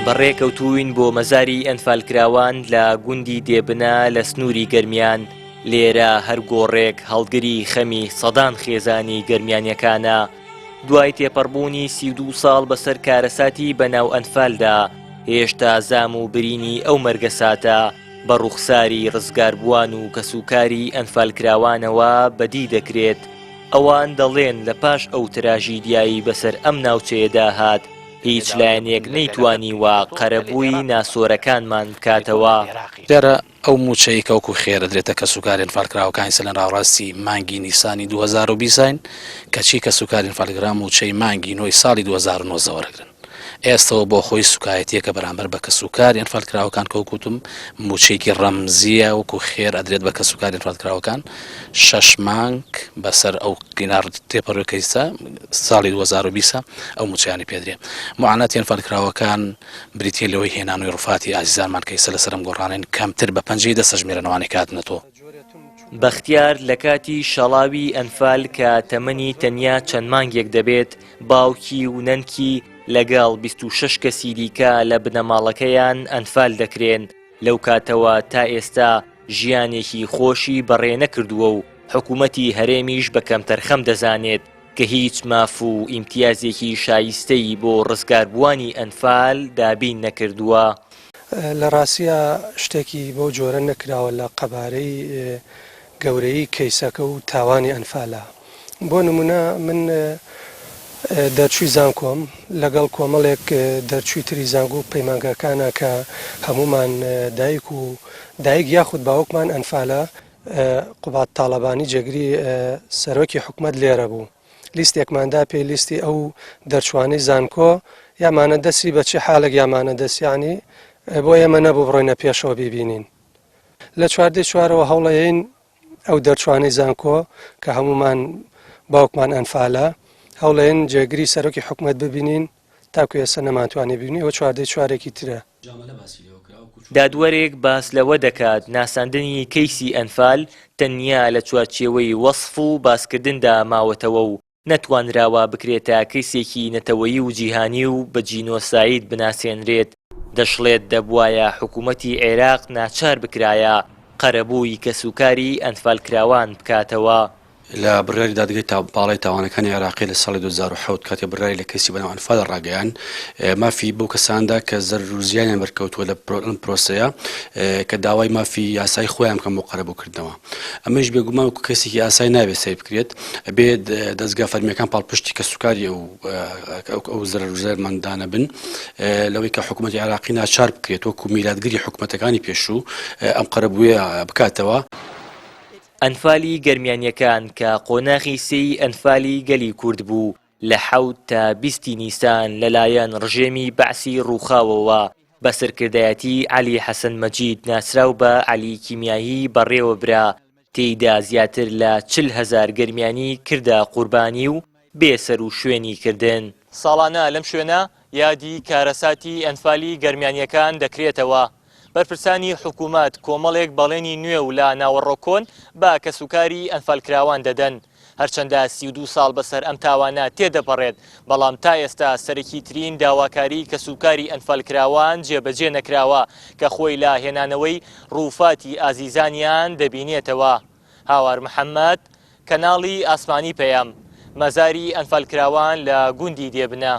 بەڕێکەوتووین بۆ مەزاری ئەنفالکراوان لە گوندی دێبنە لە سنووری گەرمیان. لێرە هەر گۆڕێک هەڵگری خەمی سەدان خێزانی گەرمیانیەکانە. دوای تێپەڕبوونی 32 ساڵ بەسەر کارەساتی بەناو ئەنفالدا، هێشتا زام و برینی ئەو مەرگە ساتە بە ڕوخساری ڕزگاربووان و کەسوکاری ئەنفالکراوانەوە بەدی دەکرێت. ئەوان دەڵێن لە پاش ئەو تراژیدیایی بەسەر ئەم ناوچەیەدا هات، هیچ لایەنێک نەیتوانیوە قەرەبووی ناسۆرەکانمان بکاتەوە. لێرە ئەو موچەی کەوکو خێرە درێتە کەسوکاری ئەنفالکراوەکانی سەر لە ڕاوڕاستی مانگی نیسانی 2020 کەچی کەسوکاری ئەنفالکرا موچەی مانگی نۆی ساڵی 2009 وەرەگرن. ئێستەوە بۆ خۆی سوکایەتیەکە بەرامبەر بە کەسوکاری ئەنفالکراوەکان کەوکوتم موچێکی ڕەمزیە وەکو خێر ئەدرێت بە کەسوکاری ئەنفالکراوەکان 6 مانگ بەسەر ئەو قینار تێپەڕەکەیستا ساڵی 2020 ئەو موچیانی پێدرێ. معاناتی ئەنفالکراوەکان بریتیە لەوەی هێنانەوەی ڕوفاتی ئازیزانمان کەیسە لەسەر ئەم گۆڕانین کەمتر بە 50 دەسەژمێرەنەوەی کاتنەتەوە. بەختیار لە کاتی شەڵاوی ئەنفال کە تەمەنی تەنیا چەند مانگێک دەبێت، باوکی و نەنکی لەگەڵ 26 کەسی دیکە لە بنەماڵەکەیان ئەنفال دەکرێن. لەو کاتەوە تا ئێستا ژیانێکی خۆشی بەڕێ نەکردووە و حکوومەتی هەرێمیش بە کەمتەرخەم دەزانێت کە هیچ ماف و ئیمتیازێکی شایستەی بۆ ڕزگاربووانی ئەنفال دابین نەکردووە. لە ڕاستیە شتێکی بۆ جۆرە نەکراوە لە قەبارەی گەورەی کەیسەکە و تاوانی ئەنفالە. بۆ نمونە من دەرچووی زانکۆم لەگەڵ کۆمەڵێک دەرچووی تری زانگو و پەیمانگەکانە کە هەمومان دایک یاخود باوکمان ئەنفالە، قوبات تاڵەبانی جێگری سەرۆکی حکومەت لێرە بوو. لیستێکماندا پێی لیستی ئەو دەرچوانەی زانکۆ یامانە دەستی بە چه حالێک یامانە دەستیانی بۆ ئێمە نەبوو بڕۆینە پێشەوە ببینین. لە 4ەوە هەوڵەیەین ئەو دەرچوانەی زانکۆ کە هەمومان باوکمان ئەنفالە هەوڵێن جێگری سەرۆکی حکومەت ببینین تاکو ئێستا نەماتوانێ ببینی ئەوە 4ێکی ترە. دادوەرێک باس لەوە دەکات ناساندنی کەیسی ئەنفال تەنیا لە چوارچێوەی وەسف و باسکردندا ماوەتەوە و نەتوانراوە بکرێتە کەیسێکی نەتەوەیی و جیهانی و بە جینۆساید بناسێنرێت. دەشڵێت دەبوایە حکوومەتی عێراق ناچار بکرایە قەرەبووی کەسوکاری ئەنفالکراوان بکاتەوە. لە بڕیاری دادگای باڵای تاوانەکانی عێراقی لە ساڵی 2007 کاتێ بڕیاری لە کەسی بەناو ئەنفال ڕاگەیان مافی بەو کەساندا کە زەرروزیانیان بەرکەوتووە لە پرۆسەیە کە داوای مافی یاسای خۆیان بکەن بۆ قەرەبووکردنەوە. ئەمەش بێگومان وەکو کەسێکی یاسای نابێت سەیر بکرێت، بێت دەستگا فەرمیەکان پاڵپشتی کەسوکاری ئەو زەرروزەرمەندانە بن لەوەی کە حکوومەتی عێراقی ناچار بکرێت وەکو میلادگری حکوومەتەکانی پێشوو ئەم قەرەبوویە بکاتەوە. ئەنفالی گەرمیانیەکان کە قۆناغی سێی ئەنفالی گەلی کورد بوو لە 7 تا 20 نیسان لەلایەن ڕژێمی بەعسی ڕووخاوەوە بە سەرکردایەتی عەلی حەسەن مەجید ناسراو بە عەلی کیمیایی بەڕێوە برا. تێیدا زیاتر لە 40,000 گەرمیانی کردە قوربانی و بێسەر و شوێنی کردن. ساڵانە لەم شوێنە یادی کارەساتی ئەنفالی گەرمیانیەکان دەکرێتەوە. بەرپرسانی حکوومەت کۆمەڵێک بەڵێنی نوێ و لە ناوەڕۆکۆن بە کەسوکاری ئەنفالکراوان دەدەن. هەرچەندە 32 ساڵ بەسەر ئەم تاوانە تێدەپەڕێت، بەڵام تا ئێستا سەرەکی ترین داواکاری کەسوکاری ئەنفالکراوان جێبەجێ نەکراوە کە خۆی لا هێنانەوەی ڕووفاتی ئازیزانیان دەبینێتەوە. هاوار محەممەد، کەناڵی ئاسمانی پەیام، مەزاری ئەنفالکراوان لە گوندی دێبنە.